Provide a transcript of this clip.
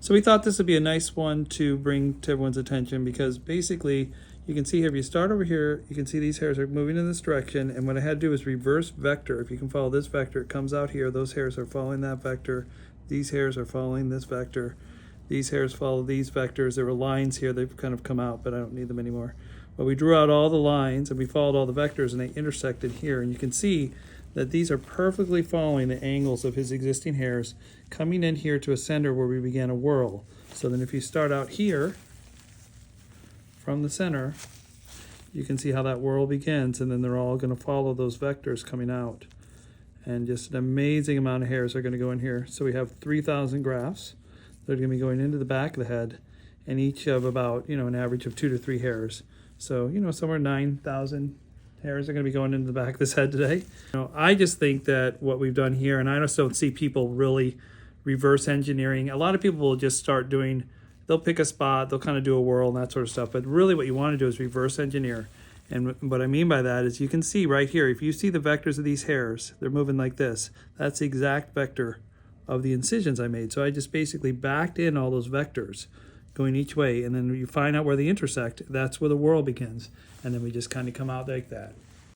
So we thought this would be a nice one to bring to everyone's attention, because basically you can see here, if you start over here, you can see these hairs are moving in this direction, and what I had to do is reverse vector. If you can follow this vector, it comes out here, those hairs are following that vector, these hairs are following this vector, these hairs follow these vectors. There were lines here, they've kind of come out, but I don't need them anymore. But we drew out all the lines and we followed all the vectors, and they intersected here, and you can see that these are perfectly following the angles of his existing hairs, coming in here to a center where we began a whorl. So then if you start out here from the center, you can see how that whorl begins, and then they're all going to follow those vectors coming out. And just an amazing amount of hairs are going to go in here. So we have 3,000 grafts. They're going to be going into the back of the head, and each of about, an average of 2 to 3 hairs. So, somewhere 9,000 hairs are going to be going into the back of this head today. I just think that what we've done here, and I just don't see people really reverse engineering. A lot of people will just start doing, they'll pick a spot, they'll kind of do a whirl and that sort of stuff. But really what you want to do is reverse engineer. And what I mean by that is, you can see right here, if you see the vectors of these hairs, they're moving like this. That's the exact vector of the incisions I made. So I just basically backed in all those vectors going each way, and then you find out where they intersect. That's where the whorl begins, and then we just kind of come out like that.